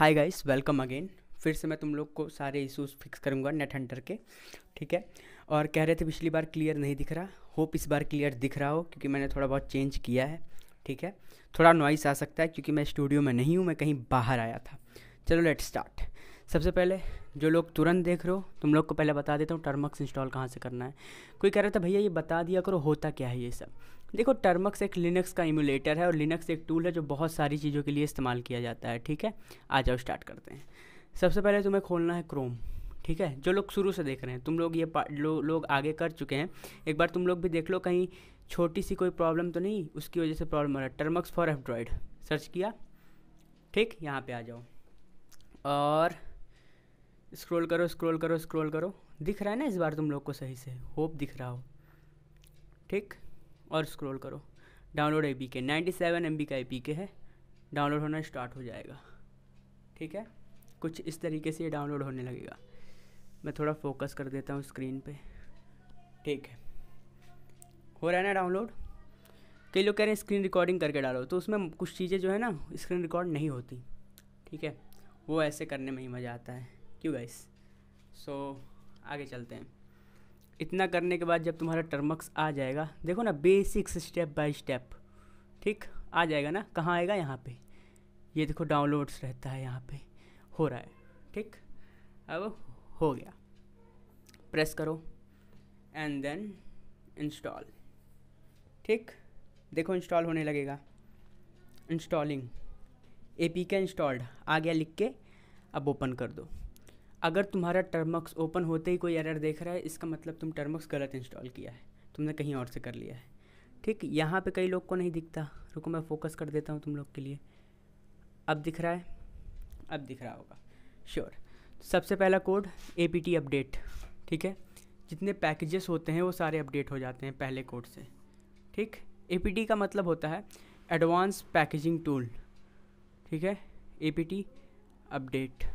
Hi guys, welcome again. फिर से मैं तुम लोग को सारे इश्यूज फिक्स करूंगा नेट हंटर के। ठीक है। और कह रहे थे पिछली बार क्लियर नहीं दिख रहा, होप इस बार क्लियर दिख रहा हो क्योंकि मैंने थोड़ा बहुत चेंज किया है। ठीक है। थोड़ा नॉइस आ सकता है क्योंकि मैं स्टूडियो में नहीं हूँ, मैं कहीं बाहर आया था। चलो लेट स्टार्ट। सबसे पहले जो लोग तुरंत देख रहे हो तुम लोग को पहले बता देता हूँ टर्मक्स इंस्टॉल कहाँ से करना है। कोई कह रहा था भैया ये बता दिया करो होता क्या है ये सब। देखो, टर्मक्स एक लिनक्स का इम्यूलेटर है और लिनक्स एक टूल है जो बहुत सारी चीज़ों के लिए इस्तेमाल किया जाता है। ठीक है। आ जाओ स्टार्ट करते हैं। सबसे पहले तुम्हें खोलना है क्रोम। ठीक है। जो लोग शुरू से देख रहे हैं, तुम लोग ये लोग आगे कर चुके हैं, एक बार तुम लोग भी देख लो कहीं छोटी सी कोई प्रॉब्लम तो नहीं उसकी वजह से प्रॉब्लम आ रहा है। टर्मक्स फॉर एंड्रॉयड सर्च किया, ठीक, यहाँ पे आ जाओ और स्क्रॉल करो स्क्रॉल करो स्क्रॉल करो। दिख रहा है ना इस बार तुम लोग को सही से, होप दिख रहा हो। ठीक। और स्क्रॉल करो। डाउनलोड APK 97 MB का APK है, डाउनलोड होना स्टार्ट हो जाएगा। ठीक है। कुछ इस तरीके से ये डाउनलोड होने लगेगा। मैं थोड़ा फोकस कर देता हूँ स्क्रीन पे। ठीक है, हो रहा है ना डाउनलोड। कई लोग कह रहे हैं स्क्रीन रिकॉर्डिंग करके डालो, तो उसमें कुछ चीज़ें जो है ना स्क्रीन रिकॉर्ड नहीं होती। ठीक है। वो ऐसे करने में ही मज़ा आता है, क्यों गाइस। सो आगे चलते हैं। इतना करने के बाद जब तुम्हारा टर्मक्स आ जाएगा, देखो ना बेसिक्स स्टेप बाय स्टेप, ठीक, आ जाएगा ना। कहाँ आएगा, यहाँ पे। ये देखो डाउनलोड्स रहता है, यहाँ पे हो रहा है। ठीक। अब हो गया, प्रेस करो एंड देन इंस्टॉल। ठीक। देखो इंस्टॉल होने लगेगा। इंस्टॉलिंग APK इंस्टॉल्ड आ गया लिख के, अब ओपन कर दो। अगर तुम्हारा टर्मक्स ओपन होते ही कोई एरर देख रहा है, इसका मतलब तुम टर्मक्स गलत इंस्टॉल किया है, तुमने कहीं और से कर लिया है। ठीक। यहाँ पे कई लोग को नहीं दिखता, रुको मैं फोकस कर देता हूँ तुम लोग के लिए। अब दिख रहा है, अब दिख रहा होगा श्योर। सबसे पहला कोड APT अपडेट। ठीक है। जितने पैकेजेस होते हैं वो सारे अपडेट हो जाते हैं पहले कोड से। ठीक। APT का मतलब होता है एडवांस पैकेजिंग टूल। ठीक है। APT अपडेट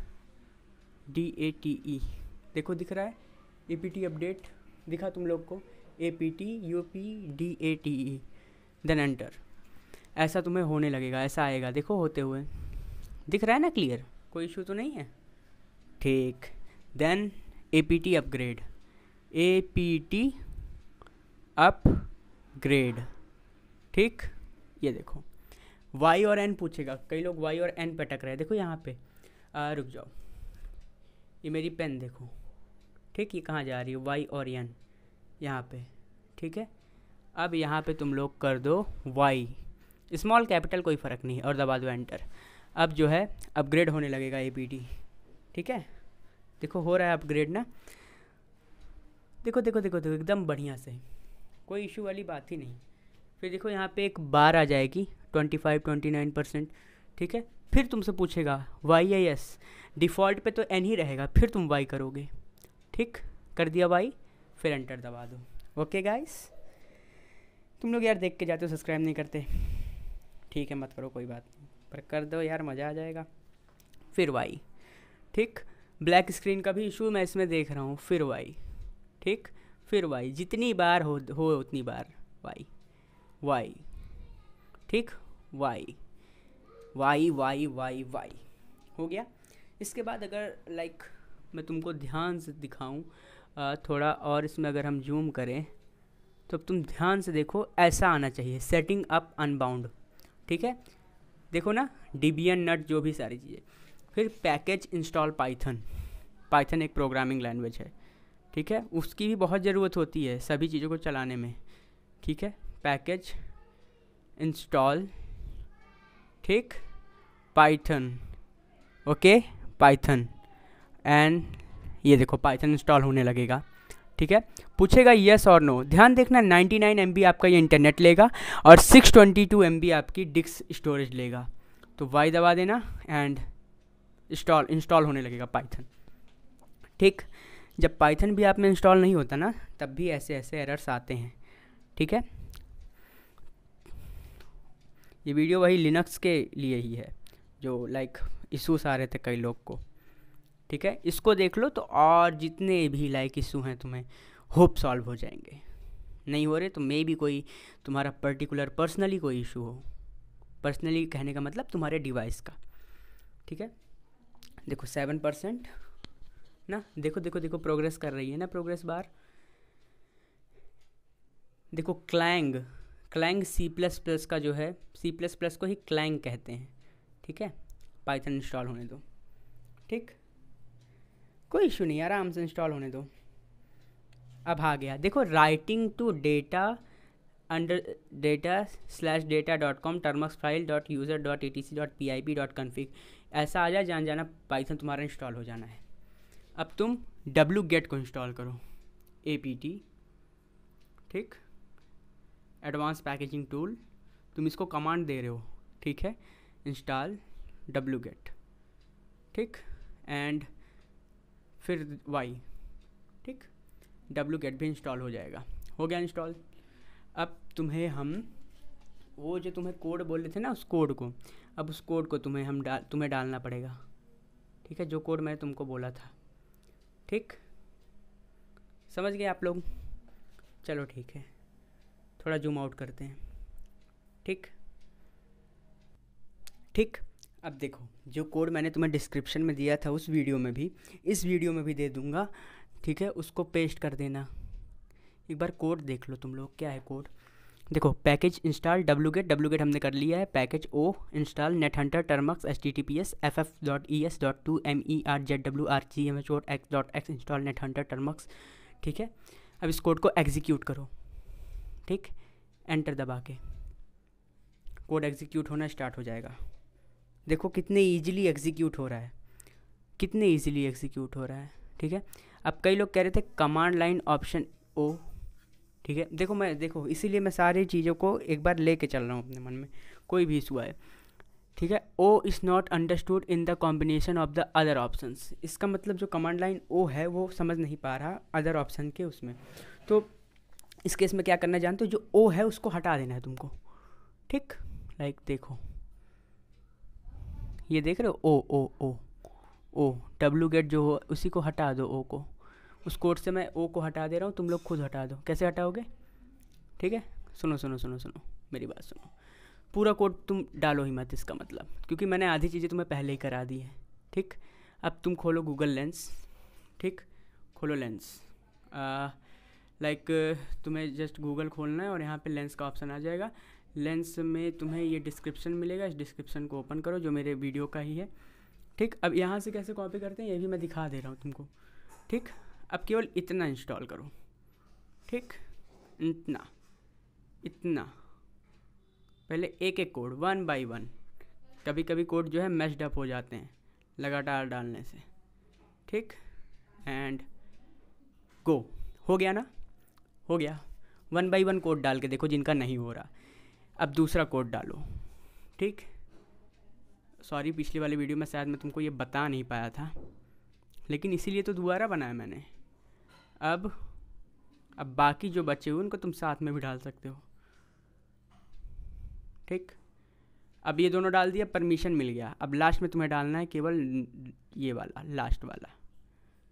DATE, देखो दिख रहा है APT अपडेट, दिखा तुम लोग को APT UPDATE, देन एंटर। ऐसा तुम्हें होने लगेगा, ऐसा आएगा, देखो होते हुए दिख रहा है ना क्लियर, कोई इशू तो नहीं है। ठीक। Then APT upgrade, APT upgrade. ठीक। ये देखो Y और N पूछेगा, कई लोग Y और N पे अटक रहे हैं। देखो यहाँ पे रुक जाओ, ये मेरी पेन देखो। ठीक। ये कहाँ जा रही है, Y और N यहाँ पे। ठीक है। अब यहाँ पे तुम लोग कर दो Y, स्मॉल कैपिटल कोई फ़र्क नहीं, और दबा दो एंटर। अब जो है अपग्रेड होने लगेगा APT। ठीक है। देखो हो रहा है अपग्रेड ना, देखो देखो देखो देखो एकदम बढ़िया से, कोई इशू वाली बात ही नहीं। फिर देखो यहाँ पे एक बार आ जाएगी 25-29%। ठीक है। फिर तुमसे पूछेगा Y या S, डिफ़ॉल्ट पे तो N ही रहेगा, फिर तुम Y करोगे। ठीक। कर दिया Y, फिर एंटर दबा दो। ओके गाइस, तुम लोग यार देख के जाते हो, सब्सक्राइब नहीं करते। ठीक है, मत करो कोई बात नहीं, पर कर दो यार, मज़ा आ जाएगा। फिर Y। ठीक। ब्लैक स्क्रीन का भी इशू मैं इसमें देख रहा हूँ, फिर Y। ठीक। फिर Y, जितनी बार हो उतनी बार Y Y। ठीक। Y Y Y Y Y हो गया। इसके बाद अगर लाइक मैं तुमको ध्यान से दिखाऊं थोड़ा और, इसमें अगर हम जूम करें तो तुम ध्यान से देखो, ऐसा आना चाहिए सेटिंग अप अनबाउंड। ठीक है। देखो ना Debian नट जो भी सारी चीज़ें। फिर पैकेज इंस्टॉल पाइथन, पाइथन एक प्रोग्रामिंग लैंग्वेज है। ठीक है। उसकी भी बहुत ज़रूरत होती है सभी चीज़ों को चलाने में। ठीक है। पैकेज इंस्टॉल, ठीक, पाइथन। ओके, पाइथन, एंड ये देखो पाइथन इंस्टॉल होने लगेगा। ठीक है। पूछेगा यस और नो, ध्यान देखना 99 MB आपका ये इंटरनेट लेगा और 622 MB आपकी डिस्क स्टोरेज लेगा। तो Y दबा देना एंड इंस्टॉल होने लगेगा पाइथन। ठीक। जब पाइथन भी आप में इंस्टॉल नहीं होता ना, तब भी ऐसे ऐसे एरर्स आते हैं। ठीक है। ये वीडियो वही लिनक्स के लिए ही है जो लाइक इश्यूज आ रहे थे कई लोग को। ठीक है। इसको देख लो तो और जितने भी लाइक इशू हैं तुम्हें होप सॉल्व हो जाएंगे। नहीं हो रहे तो मे भी कोई तुम्हारा पर्टिकुलर पर्सनली कोई इशू हो, पर्सनली कहने का मतलब तुम्हारे डिवाइस का। ठीक है। देखो 7% ना, देखो देखो देखो प्रोग्रेस कर रही है ना प्रोग्रेस बार। देखो क्लैंग, क्लैंग C++ का जो है, C++ को ही क्लैंग कहते हैं, ठीक है। पाइथन इंस्टॉल होने दो, ठीक, कोई इशू नहीं, आराम से इंस्टॉल होने दो। अब आ गया, देखो writing to data under data/data.com termux file.user.etc.pip.config ऐसा आ जाए, जान जाना पाइथन तुम्हारा इंस्टॉल हो जाना है। अब तुम wget को इंस्टॉल करो, apt, ठीक, एडवांस पैकेजिंग टूल, तुम इसको कमांड दे रहे हो, ठीक है, इंस्टॉल wget, ठीक, एंड फिर y, ठीक, wget भी इंस्टॉल हो जाएगा। हो गया इंस्टॉल। अब तुम्हें हम वो जो तुम्हें कोड बोले थे ना, उस कोड को, अब उस कोड को तुम्हें डालना पड़ेगा, ठीक है, जो कोड मैंने तुमको बोला था, ठीक, समझ गए आप लोग? चलो ठीक है, थोड़ा जूम आउट करते हैं, ठीक ठीक। अब देखो जो कोड मैंने तुम्हें डिस्क्रिप्शन में दिया था उस वीडियो में भी, इस वीडियो में भी दे दूंगा, ठीक है, उसको पेस्ट कर देना। एक बार कोड देख लो तुम लोग, क्या है कोड, देखो पैकेज इंस्टॉल wget हमने कर लिया है, पैकेज ओ install NetHunter Termux https ff.es.2mergezwrgmh.x install NetHunter Termux, ठीक है। अब इस कोड को एग्जीक्यूट करो, ठीक, एंटर दबा के कोड एग्जीक्यूट होना स्टार्ट हो जाएगा। देखो कितने ईजिली एग्जीक्यूट हो रहा है, कितने ईजिली एग्जीक्यूट हो रहा है, ठीक है। अब कई लोग कह रहे थे कमांड लाइन ऑप्शन ओ, ठीक है, देखो इसीलिए मैं सारी चीज़ों को एक बार लेके चल रहा हूँ अपने मन में, कोई भी इशू आए, ठीक है। O is not understood in the combination of the other options, इसका मतलब जो कमांड लाइन ओ है वो समझ नहीं पा रहा अदर ऑप्शन के उसमें, तो इस केस में क्या करना जानते हो, जो ओ है उसको हटा देना है तुमको, ठीक, लाइक देखो ये देख रहे हो, ओ ओ ओ ओ wget जो हो उसी को हटा दो, ओ को, उस कोड से मैं ओ को हटा दे रहा हूँ, तुम लोग खुद हटा दो, कैसे हटाओगे, ठीक है। सुनो सुनो सुनो सुनो मेरी बात सुनो, पूरा कोड तुम डालो ही मत, इसका मतलब, क्योंकि मैंने आधी चीज़ें तुम्हें पहले ही करा दी है, ठीक। अब तुम खोलो गूगल लेंस, ठीक, खोलो लेंस, लाइक तुम्हें जस्ट गूगल खोलना है और यहाँ पे लेंस का ऑप्शन आ जाएगा, लेंस में तुम्हें ये डिस्क्रिप्शन मिलेगा, इस डिस्क्रिप्शन को ओपन करो जो मेरे वीडियो का ही है, ठीक। अब यहाँ से कैसे कॉपी करते हैं ये भी मैं दिखा दे रहा हूँ तुमको, ठीक। अब केवल इतना इंस्टॉल करो, ठीक, इतना इतना, पहले एक एक कोड 1 by 1, कभी कभी कोड जो है मैश्ड अप हो जाते हैं लगातार डालने से, ठीक, एंड गो, हो गया ना, हो गया। 1 by 1 कोड डाल के देखो जिनका नहीं हो रहा। अब दूसरा कोड डालो, ठीक, सॉरी पिछली वाली वीडियो में शायद मैं तुमको ये बता नहीं पाया था, लेकिन इसीलिए तो दोबारा बनाया मैंने। अब बाकी जो बचे हुए उनको तुम साथ में भी डाल सकते हो, ठीक। अब ये दोनों डाल दिया, परमिशन मिल गया। अब लास्ट में तुम्हें डालना है केवल ये वाला, लास्ट वाला,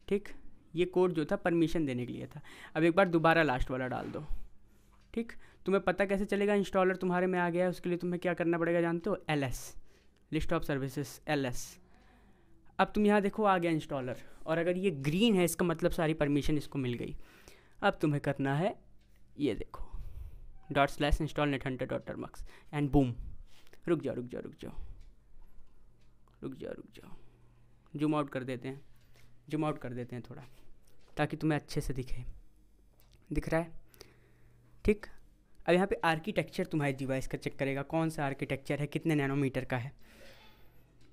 ठीक, ये कोड जो था परमिशन देने के लिए था। अब एक बार दोबारा लास्ट वाला डाल दो, ठीक। तुम्हें पता कैसे चलेगा इंस्टॉलर तुम्हारे में आ गया है, उसके लिए तुम्हें क्या करना पड़ेगा जानते हो, ls, list of services, ls। अब तुम यहाँ देखो आ गया इंस्टॉलर, और अगर ये ग्रीन है इसका मतलब सारी परमिशन इसको मिल गई। अब तुम्हें करना है ये देखो ./install netHunter.termux एंड बूम, रुक जाओ रुक जाओ रुक जाओ रुक जाओ रुक जाओ, जूम आउट कर देते हैं, जूम आउट कर देते हैं थोड़ा ताकि तुम्हें अच्छे से दिखे, दिख रहा है, ठीक। अब यहाँ पे आर्किटेक्चर तुम्हारे डिवाइस का चेक करेगा, कौन सा आर्किटेक्चर है, कितने नैनोमीटर का है,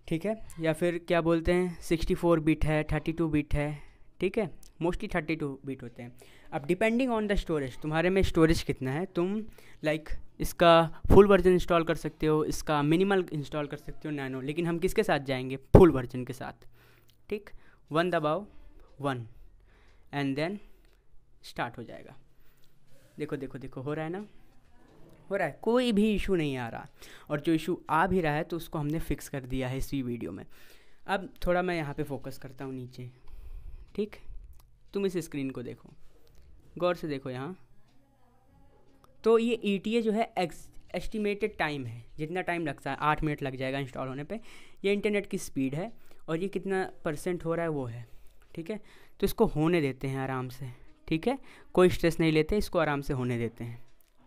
ठीक है, या फिर क्या बोलते हैं 64 बिट है, 32 बिट है, ठीक है, मोस्टली 32 बिट होते हैं। अब डिपेंडिंग ऑन द स्टोरेज, तुम्हारे में स्टोरेज कितना है, तुम लाइक इसका फुल वर्जन इंस्टॉल कर सकते हो, इसका मिनिमल इंस्टॉल कर सकते हो, नैनो, लेकिन हम किसके साथ जाएंगे, फुल वर्जन के साथ, ठीक। 1 दबाओ, 1 एंड देन स्टार्ट हो जाएगा। देखो देखो देखो हो रहा है ना, हो रहा है, कोई भी इशू नहीं आ रहा, और जो इशू आ भी रहा है तो उसको हमने फिक्स कर दिया है इसी वीडियो में। अब थोड़ा मैं यहाँ पे फोकस करता हूँ नीचे, ठीक, तुम इस स्क्रीन को देखो, गौर से देखो यहाँ, तो ये ETA जो है एस्टिमेटेड टाइम है, जितना टाइम लगता है 8 मिनट लग जाएगा इंस्टॉल होने पे, ये इंटरनेट की स्पीड है, और ये कितना % हो रहा है वो है, ठीक है। तो इसको होने देते हैं आराम से, ठीक है, कोई स्ट्रेस नहीं लेते, इसको आराम से होने देते हैं,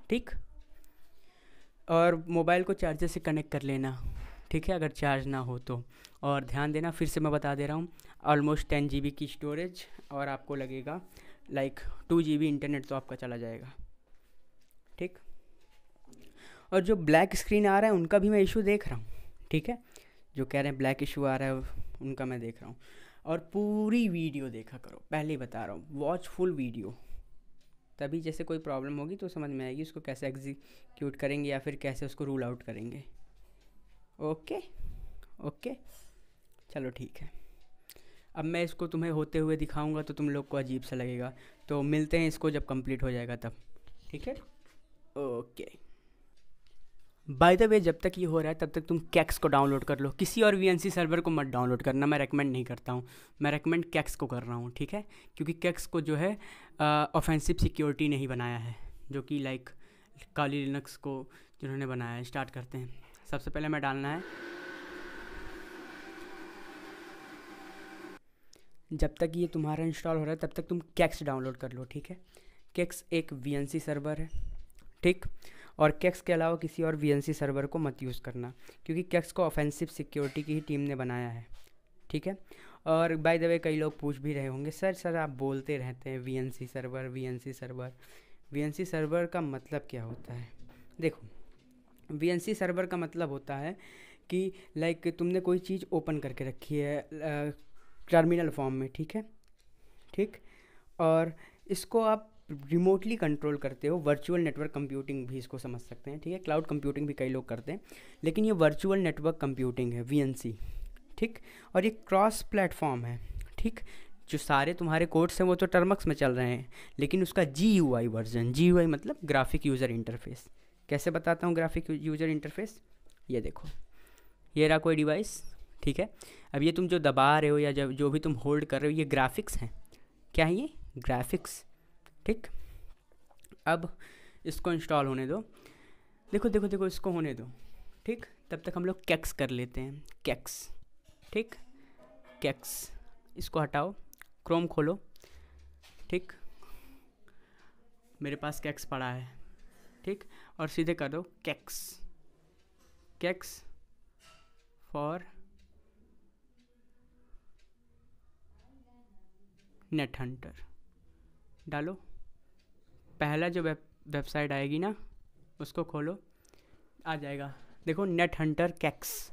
ठीक। और मोबाइल को चार्जर से कनेक्ट कर लेना, ठीक है, अगर चार्ज ना हो तो। और ध्यान देना, फिर से मैं बता दे रहा हूँ, ऑलमोस्ट 10 GB की स्टोरेज, और आपको लगेगा लाइक 2 GB इंटरनेट तो आपका चला जाएगा, ठीक। और जो ब्लैक स्क्रीन आ रहा है उनका भी मैं इशू देख रहा हूँ, ठीक है, जो कह रहे हैं ब्लैक इशू आ रहा है उनका मैं देख रहा हूँ। और पूरी वीडियो देखा करो, पहले ही बता रहा हूँ, वॉच फुल वीडियो, तभी जैसे कोई प्रॉब्लम होगी तो समझ में आएगी उसको कैसे एग्जीक्यूट करेंगे या फिर कैसे उसको रूल आउट करेंगे। ओके ओके, चलो ठीक है। अब मैं इसको तुम्हें होते हुए दिखाऊंगा तो तुम लोग को अजीब सा लगेगा, तो मिलते हैं इसको जब कंप्लीट हो जाएगा तब, ठीक है। ओके, बाय द वे, जब तक ये हो रहा है तब तक तुम कैक्स को डाउनलोड कर लो। किसी और VNC सर्वर को मत डाउनलोड करना, मैं रेकमेंड नहीं करता हूँ, मैं रेकमेंड कैक्स को कर रहा हूँ, ठीक है। क्योंकि कैक्स को जो है ऑफेंसिव सिक्योरिटी नहीं बनाया है, जो कि लाइक काली लिनक्स को जिन्होंने बनाया है। स्टार्ट करते हैं। सबसे पहले मैं डालना है, जब तक ये तुम्हारा इंस्टॉल हो रहा है तब तक तुम कैक्स डाउनलोड कर लो, ठीक है। कैक्स एक VNC सर्वर है, ठीक। और कैक्स के अलावा किसी और VNC सर्वर को मत यूज़ करना, क्योंकि कैक्स को ऑफेंसिव सिक्योरिटी की ही टीम ने बनाया है, ठीक है। और बाय द वे, कई लोग पूछ भी रहे होंगे, सर आप बोलते रहते हैं VNC server VNC server, VNC server का मतलब क्या होता है? देखो, VNC सर्वर का मतलब होता है कि लाइक तुमने कोई चीज़ ओपन करके रखी है टर्मिनल फॉर्म में, ठीक है, ठीक। और इसको आप रिमोटली कंट्रोल करते हो, वर्चुअल नेटवर्क कंप्यूटिंग भी इसको समझ सकते हैं, ठीक है। क्लाउड कंप्यूटिंग भी कई लोग करते हैं, लेकिन ये वर्चुअल नेटवर्क कंप्यूटिंग है VNC, ठीक। और ये क्रॉस प्लेटफॉर्म है, ठीक। जो सारे तुम्हारे कोड्स हैं वो तो टर्मक्स में चल रहे हैं, लेकिन उसका GUI वर्जन, GUI मतलब ग्राफिक यूज़र इंटरफेस। कैसे बताता हूँ ग्राफिक यूज़र इंटरफेस? ये देखो, ये रहा कोई डिवाइस, ठीक है। अब ये तुम जो दबा रहे हो या जो भी तुम होल्ड कर रहे हो, ये ग्राफिक्स हैं। क्या है ये? ग्राफिक्स, ठीक। अब इसको इंस्टॉल होने दो, देखो देखो देखो, इसको होने दो, ठीक। तब तक हम लोग कैक्स कर लेते हैं, कैक्स, ठीक। कैक्स, इसको हटाओ, क्रोम खोलो, ठीक। मेरे पास कैक्स पड़ा है, ठीक। और सीधे कर दो कैक्स, कैक्स फॉर नेट हंटर डालो। पहला जो वेबसाइट आएगी ना, उसको खोलो, आ जाएगा, देखो नेट हंटर कैक्स।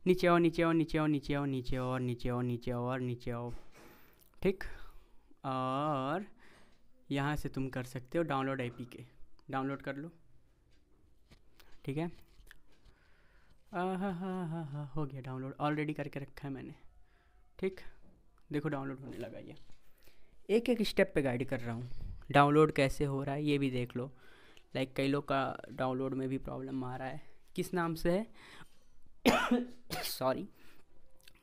नीचे आओ, नीचे आओ, नीचे आओ, नीचे आओ, नीचे और नीचे आओ, नीचे और नीचे आओ, ठीक। और यहाँ से तुम कर सकते हो डाउनलोड APK, डाउनलोड कर लो, ठीक है। हाँ, हो गया डाउनलोड, ऑलरेडी करके रखा है मैंने, ठीक। देखो डाउनलोड होने लगा, ये एक एक स्टेप पे गाइड कर रहा हूँ, डाउनलोड कैसे हो रहा है ये भी देख लो। लाइक कई लोग का डाउनलोड में भी प्रॉब्लम आ रहा है, किस नाम से है सॉरी,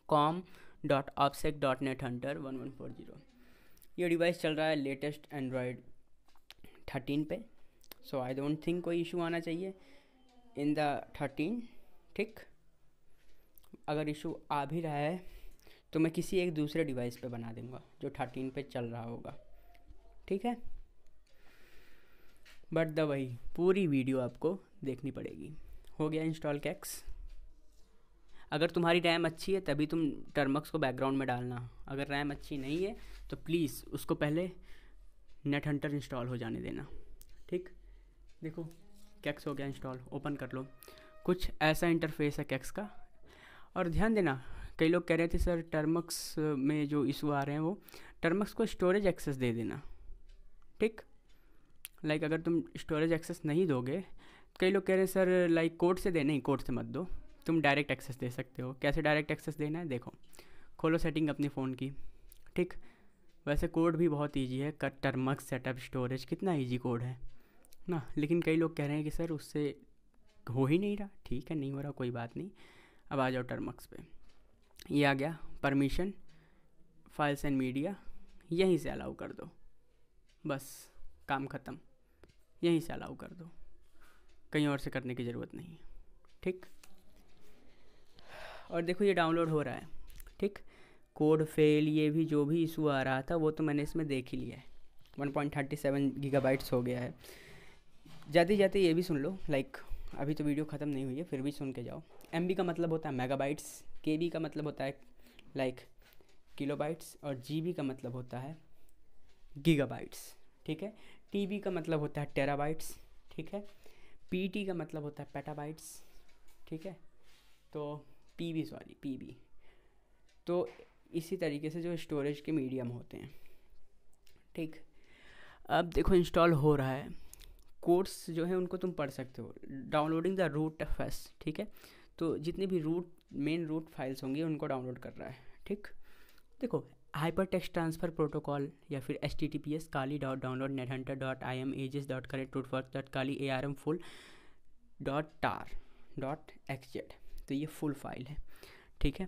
com.opsec.nethunter1140। ये डिवाइस चल रहा है लेटेस्ट एंड्रॉयड 13 पे, सो आई डोंट थिंक कोई इशू आना चाहिए इन द 13, ठीक। अगर इशू आ भी रहा है तो मैं किसी एक दूसरे डिवाइस पे बना दूंगा जो 13 पे चल रहा होगा, ठीक है। बट द वही पूरी वीडियो आपको देखनी पड़ेगी। हो गया इंस्टॉल कैक्स। अगर तुम्हारी रैम अच्छी है तभी तुम टर्मक्स को बैकग्राउंड में डालना, अगर रैम अच्छी नहीं है तो प्लीज़ उसको पहले नेट हंटर इंस्टॉल हो जाने देना, ठीक। देखो कैक्स हो गया इंस्टॉल, ओपन कर लो। कुछ ऐसा इंटरफेस है कैक्स का। और ध्यान देना, कई लोग कह रहे थे सर टर्मक्स में जो इशू आ रहे हैं वो टर्मक्स को स्टोरेज एक्सेस दे देना, ठीक। लाइक अगर तुम स्टोरेज एक्सेस नहीं दोगे, कई लोग कह रहे हैं सर लाइक कोड से दे, नहीं कोड से मत दो, तुम डायरेक्ट एक्सेस दे सकते हो। कैसे डायरेक्ट एक्सेस देना है? देखो, खोलो सेटिंग अपने फ़ोन की, ठीक। वैसे कोड भी बहुत इजी है, कट टर्मक्स सेटअप स्टोरेज, कितना इजी कोड है ना। लेकिन कई लोग कह रहे हैं कि सर उससे हो ही नहीं रहा। ठीक है, नहीं हो रहा, कोई बात नहीं। अब आ जाओ टर्मक्स पे, ये आ गया परमिशन, फाइल्स एंड मीडिया, यहीं से अलाउ कर दो, बस काम ख़त्म। यहीं से अलाउ कर दो, कहीं और से करने की ज़रूरत नहीं है, ठीक। और देखो ये डाउनलोड हो रहा है, ठीक। कोड फेल, ये भी जो भी इशू आ रहा था वो तो मैंने इसमें देख ही लिया है। 1.37 गीगाबाइट्स हो गया है। जाते जाते ये भी सुन लो, लाइक अभी तो वीडियो ख़त्म नहीं हुई है, फिर भी सुन के जाओ। MB का मतलब होता है मेगाबाइट्स, KB का मतलब होता है लाइक किलोबाइट्स, और GB का मतलब होता है गीगाबाइट्स, ठीक है। TB का मतलब होता है टेराबाइट्स, ठीक है। PT का मतलब होता है पेटाबाइट्स, ठीक है। तो PB तो इसी तरीके से जो स्टोरेज के मीडियम होते हैं, ठीक। अब देखो इंस्टॉल हो रहा है। कोड्स जो है उनको तुम पढ़ सकते हो। डाउनलोडिंग द रूट FS, ठीक है। तो जितने भी मेन रूट फाइल्स होंगी उनको डाउनलोड कर रहा है, ठीक। देखो हाइपर टेक्स्ट ट्रांसफ़र प्रोटोकॉल या फिर HTTPS kali.download.nethunterdot.arm.full.kali.arm.full.xz, तो ये फुल फाइल है, ठीक है।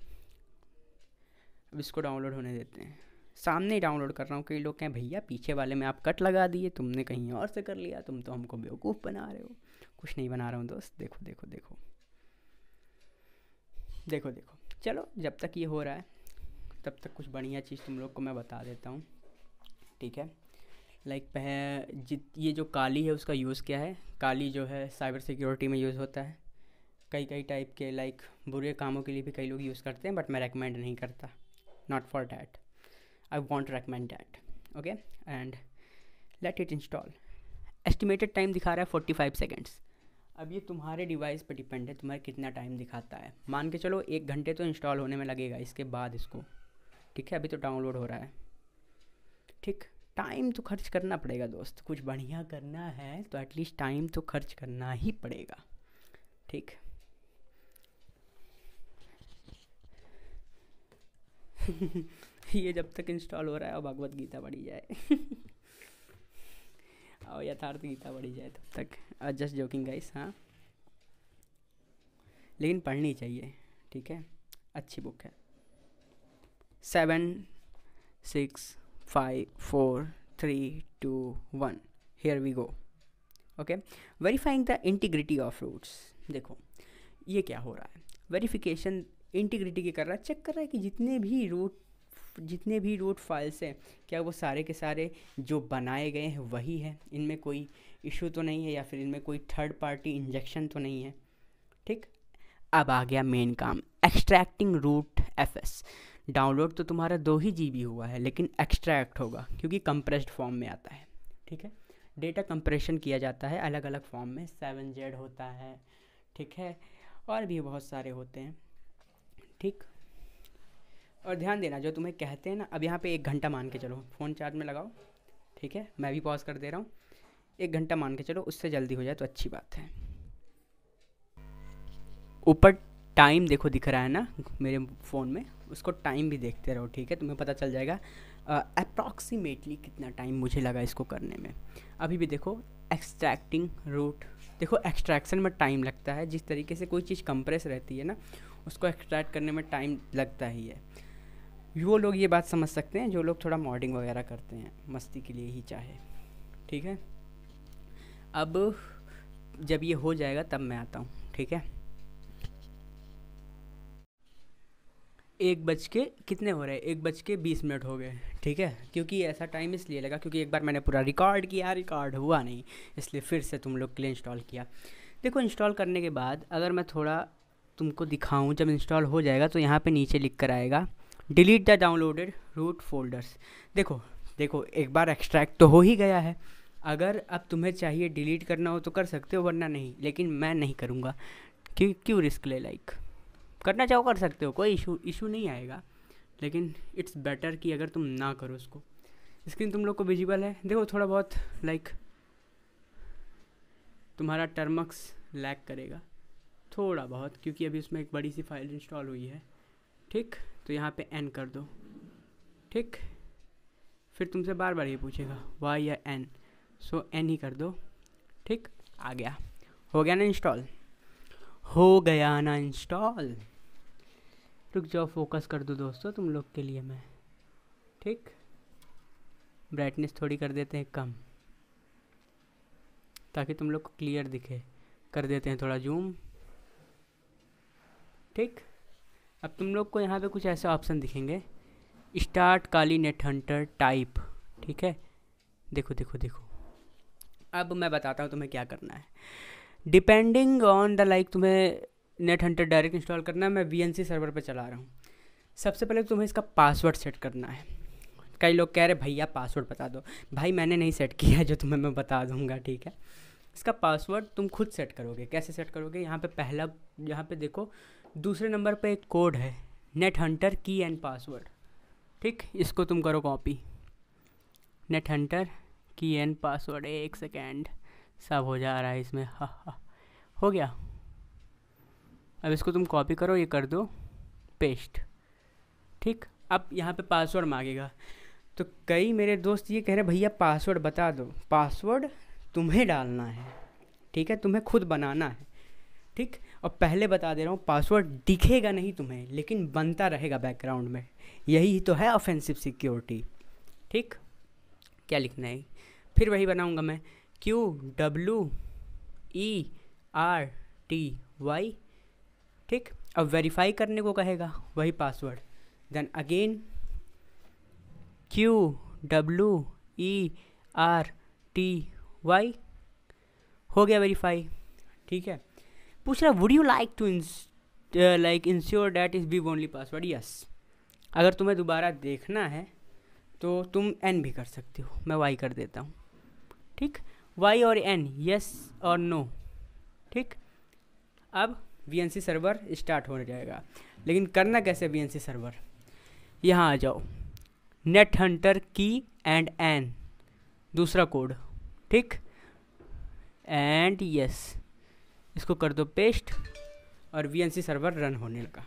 अब इसको डाउनलोड होने देते हैं। सामने ही डाउनलोड कर रहा हूँ। कई लोग कहें भैया पीछे वाले में आप कट लगा दिए, तुमने कहीं और से कर लिया, तुम तो हमको बेवकूफ़ बना रहे हो। कुछ नहीं बना रहा हूँ दोस्त, देखो देखो देखो देखो देखो। चलो जब तक ये हो रहा है तब तक कुछ बढ़िया चीज़ तुम लोग को मैं बता देता हूँ, ठीक है। लाइक ये जो काली है उसका यूज़ क्या है। काली जो है साइबर सिक्योरिटी में यूज़ होता है। कई टाइप के लाइक बुरे कामों के लिए भी कई लोग यूज़ करते हैं, बट मैं रेकमेंड नहीं करता। Not for that, I won't recommend that. Okay, and let it install. Estimated time दिखा रहा है 45 सेकेंड्स। अब ये तुम्हारे डिवाइस पर डिपेंड है, तुम्हारा कितना टाइम दिखाता है। मान के चलो 1 घंटे तो इंस्टॉल होने में लगेगा इसके बाद इसको, ठीक है। अभी तो डाउनलोड हो रहा है, ठीक। टाइम तो खर्च करना पड़ेगा दोस्त, कुछ बढ़िया करना है तो एटलीस्ट टाइम तो खर्च करना ही पड़ेगा, ठीक। ये जब तक इंस्टॉल हो रहा है और भगवत गीता पढ़ी जाए और यथार्थ गीता पढ़ी जाए तब तक। जस्ट जोकिंग गाइस, हाँ, लेकिन पढ़नी चाहिए, ठीक है। अच्छी बुक है। 7 6 5 4 3 2 1 here we go. Okay, verifying the integrity of roots. देखो ये क्या हो रहा है, वेरिफिकेशन इंटीग्रिटी की कर रहा है, चेक कर रहा है कि जितने भी रूट फाइल्स हैं क्या वो सारे के सारे जो बनाए गए हैं वही है, इनमें कोई इशू तो नहीं है, या फिर इनमें कोई थर्ड पार्टी इंजेक्शन तो नहीं है, ठीक। अब आ गया मेन काम, एक्सट्रैक्टिंग रूट FS। डाउनलोड तो तुम्हारा 2 ही GB हुआ है, लेकिन एक्सट्रैक्ट होगा क्योंकि कंप्रेस्ड फॉर्म में आता है, ठीक है। डेटा कंप्रेशन किया जाता है अलग अलग फॉर्म में, 7Z होता है, ठीक है, और भी बहुत सारे होते हैं, ठीक। और ध्यान देना जो तुम्हें कहते हैं ना, अब यहाँ पे 1 घंटा मान के चलो, फ़ोन चार्ज में लगाओ, ठीक है। मैं भी पॉज कर दे रहा हूँ। 1 घंटा मान के चलो, उससे जल्दी हो जाए तो अच्छी बात है। ऊपर टाइम देखो दिख रहा है ना मेरे फ़ोन में, उसको टाइम भी देखते रहो, ठीक है। तुम्हें पता चल जाएगा अप्रॉक्सीमेटली कितना टाइम मुझे लगा इसको करने में। अभी भी देखो एक्सट्रैक्टिंग रूट, देखो एक्सट्रैक्शन में टाइम लगता है। जिस तरीके से कोई चीज़ कंप्रेस रहती है ना, उसको एक्सट्रैक्ट करने में टाइम लगता ही है। वो लोग ये बात समझ सकते हैं जो लोग थोड़ा मॉडिंग वगैरह करते हैं, मस्ती के लिए ही चाहे, ठीक है। अब जब ये हो जाएगा तब मैं आता हूँ, ठीक है। 1 बज के कितने हो रहे हैं, 1 बज के 20 मिनट हो गए, ठीक है। क्योंकि ऐसा टाइम इसलिए लगा क्योंकि एक बार मैंने पूरा रिकॉर्ड किया, रिकॉर्ड हुआ नहीं, इसलिए फिर से तुम लोग के लिए इंस्टॉल किया। देखो इंस्टॉल करने के बाद अगर मैं थोड़ा तुमको दिखाऊं, जब इंस्टॉल हो जाएगा तो यहाँ पे नीचे लिख कर आएगा delete the downloaded root folders. देखो देखो एक बार एक्सट्रैक्ट तो हो ही गया है। अगर अब तुम्हें चाहिए डिलीट करना हो तो कर सकते हो, वरना नहीं, लेकिन मैं नहीं करूँगा। क्यों रिस्क ले, लाइक करना चाहो कर सकते हो, कोई इशू नहीं आएगा, लेकिन इट्स बेटर कि अगर तुम ना करो उसको। स्क्रीन तुम लोग को विजिबल है, देखो थोड़ा बहुत लाइक तुम्हारा टर्मक्स लैग करेगा थोड़ा बहुत, क्योंकि अभी उसमें एक बड़ी सी फाइल इंस्टॉल हुई है, ठीक। तो यहाँ पे n कर दो, ठीक। फिर तुमसे बार बार ये पूछेगा y या n, सो n ही कर दो, ठीक। आ गया, हो गया ना इंस्टॉल, हो गया ना इंस्टॉल। रुक जाओ, फोकस कर दो दोस्तों तुम लोग के लिए मैं, ठीक। ब्राइटनेस थोड़ी कर देते हैं कम ताकि तुम लोग को क्लियर दिखे, कर देते हैं थोड़ा जूम, ठीक। अब तुम लोग को यहाँ पे कुछ ऐसे ऑप्शन दिखेंगे, स्टार्ट काली नेट हंटर टाइप, ठीक है। देखो देखो देखो, अब मैं बताता हूँ तुम्हें क्या करना है। डिपेंडिंग ऑन द लाइक तुम्हें नेट हंटर डायरेक्ट इंस्टॉल करना है। मैं VNC सर्वर पे चला रहा हूँ। सबसे पहले तुम्हें इसका पासवर्ड सेट करना है। कई लोग कह रहे भैया पासवर्ड बता दो, भाई मैंने नहीं सेट किया है, जो तुम्हें मैं बता दूंगा, ठीक है। इसका पासवर्ड तुम खुद सेट करोगे। कैसे सेट करोगे, यहाँ पे पहला, यहाँ पे देखो दूसरे नंबर पे एक कोड है, नेट हंटर की एंड पासवर्ड, ठीक। इसको तुम करो कॉपी, नेट हंटर की एंड पासवर्ड। एक सेकेंड, सब हो जा रहा है इसमें, हा हो गया। अब इसको तुम कॉपी करो, ये कर दो पेस्ट, ठीक। अब यहाँ पे पासवर्ड मांगेगा, तो कई मेरे दोस्त ये कह रहे भैया पासवर्ड बता दो। पासवर्ड तुम्हें डालना है, ठीक है, तुम्हें खुद बनाना है, ठीक। और पहले बता दे रहा हूँ, पासवर्ड दिखेगा नहीं तुम्हें, लेकिन बनता रहेगा बैकग्राउंड में। यही तो है ऑफेंसिव सिक्योरिटी, ठीक। क्या लिखना है, फिर वही बनाऊँगा मैं, QWERTY, ठीक। अब वेरीफाई करने को कहेगा, वही पासवर्ड, देन अगेन QWERTY, हो गया वेरीफाई, ठीक है। पूछ रहा would you like to ensure that is weave only password, yes. अगर तुम्हें दोबारा देखना है तो तुम N भी कर सकते हो, मैं Y कर देता हूँ, ठीक। Y और N, यस और नो, ठीक। अब VNC सर्वर स्टार्ट हो जाएगा, लेकिन करना कैसे VNC सर्वर, यहाँ आ जाओ, नेट हंटर की एंड N, दूसरा कोड, ठीक, एंड यस, इसको कर दो पेस्ट, और VNC सर्वर रन होने लगा।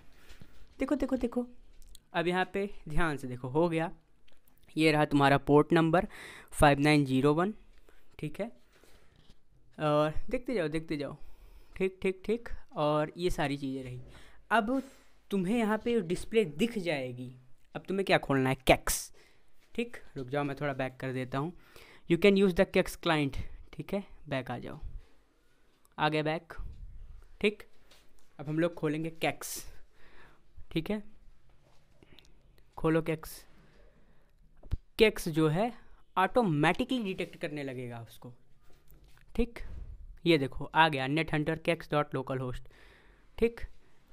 देखो देखो देखो, अब यहाँ पे ध्यान से देखो, हो गया। ये रहा तुम्हारा पोर्ट नंबर 5901, ठीक है, और देखते जाओ देखते जाओ, ठीक ठीक ठीक, और ये सारी चीज़ें रही। अब तुम्हें यहाँ पे डिस्प्ले दिख जाएगी। अब तुम्हें क्या खोलना है, कैक्स, ठीक। रुक जाओ, मैं थोड़ा बैक कर देता हूँ। You can use the KeX client, ठीक है, बैक आ जाओ, आ गए बैक, ठीक। अब हम लोग खोलेंगे कैक्स, ठीक है, खोलो कैक्स। कैक्स जो है ऑटोमेटिकली डिटेक्ट करने लगेगा उसको, ठीक। ये देखो आ गया, NetHunter KeX dot local host, ठीक।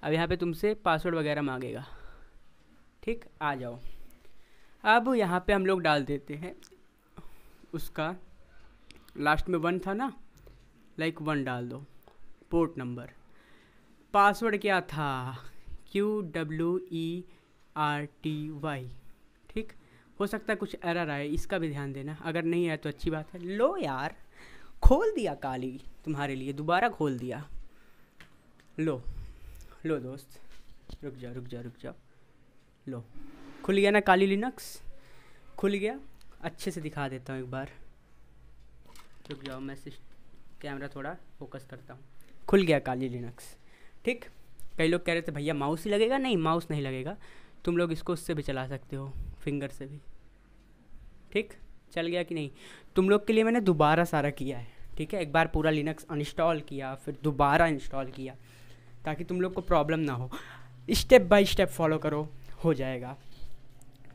अब यहाँ पे तुमसे पासवर्ड वगैरह मांगेगा, ठीक। आ जाओ, अब यहाँ पे हम लोग डाल देते हैं उसका, लास्ट में 1 था ना, लाइक 1 डाल दो, पोर्ट नंबर, पासवर्ड क्या था, QWERTY, ठीक। हो सकता है कुछ एरर आए, इसका भी ध्यान देना, अगर नहीं आए तो अच्छी बात है। लो यार, खोल दिया काली तुम्हारे लिए, दोबारा खोल दिया, लो लो दोस्त, रुक जाओ रुक जाओ रुक जाओ, लो खुल गया ना काली लिनक्स, खुल गया। अच्छे से दिखा देता हूँ एक बार, रुक जाओ, मैं कैमरा थोड़ा फोकस करता हूँ। खुल गया काली लिनक्स, ठीक। कई लोग कह रहे थे भैया माउस ही लगेगा, नहीं माउस नहीं लगेगा, तुम लोग इसको उससे भी चला सकते हो, फिंगर से भी, ठीक। चल गया कि नहीं, तुम लोग के लिए मैंने दोबारा सारा किया है, ठीक है। एक बार पूरा लिनक्स अनइंस्टॉल किया, फिर दोबारा इंस्टॉल किया, ताकि तुम लोग को प्रॉब्लम ना हो। स्टेप बाय स्टेप फॉलो करो, हो जाएगा,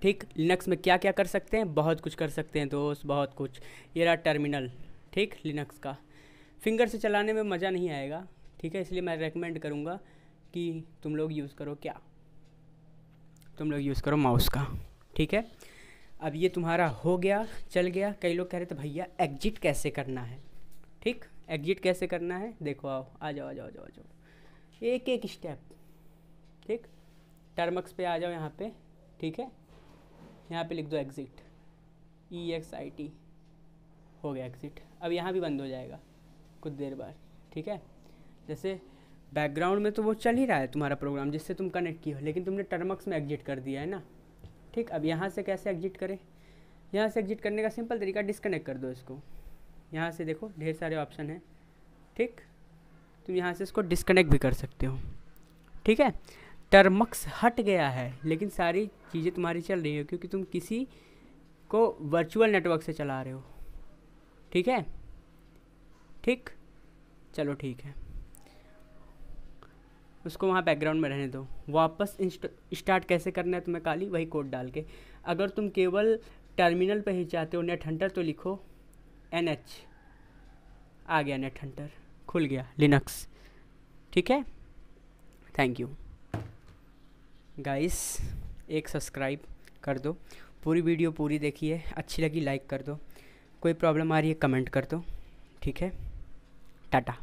ठीक। लिनक्स में क्या क्या कर सकते हैं, बहुत कुछ कर सकते हैं दोस्त, बहुत कुछ। ये रहा टर्मिनल, ठीक, लिनक्स का। फिंगर से चलाने में मज़ा नहीं आएगा, ठीक है, इसलिए मैं रेकमेंड करूँगा कि तुम लोग यूज़ करो, क्या तुम लोग यूज़ करो माउस का, ठीक है। अब ये तुम्हारा हो गया, चल गया। कई लोग कह रहे थे भैया एग्जिट कैसे करना है, ठीक। एग्जिट कैसे करना है, देखो आओ, आ जाओ आ जाओ आ जाओ आ जाओ, एक एक स्टेप, ठीक। टर्मक्स पे आ जाओ यहाँ पे, ठीक है, यहाँ पे लिख दो एग्जिट, EXIT, हो गया एग्जिट। अब यहाँ भी बंद हो जाएगा कुछ देर बाद, ठीक है। जैसे बैकग्राउंड में तो वो चल ही रहा है तुम्हारा प्रोग्राम जिससे तुम कनेक्ट की हो, लेकिन तुमने टर्मक्स में एग्जिट कर दिया है ना, ठीक। अब यहाँ से कैसे एग्जिट करें, यहाँ से एग्जिट करने का सिंपल तरीका, डिस्कनेक्ट कर दो इसको। यहाँ से देखो ढेर सारे ऑप्शन हैं, ठीक। तुम यहाँ से इसको डिस्कनेक्ट भी कर सकते हो, ठीक है। टर्मक्स हट गया है, लेकिन सारी चीज़ें तुम्हारी चल रही है, क्योंकि तुम किसी को वर्चुअल नेटवर्क से चला रहे हो, ठीक है, ठीक। चलो ठीक है, उसको वहाँ बैकग्राउंड में रहने दो। वापस स्टार्ट कैसे करना है तुम्हें काली, वही कोड डाल के। अगर तुम केवल टर्मिनल पे ही चाहते हो नेट हंटर तो लिखो NH, आ गया नेट हंटर, खुल गया लिनक्स। ठीक है, थैंक यू गाइस। एक सब्सक्राइब कर दो, पूरी वीडियो पूरी देखिए, अच्छी लगी लाइक कर दो, कोई प्रॉब्लम आ रही है कमेंट कर दो। ठीक है, टाटा।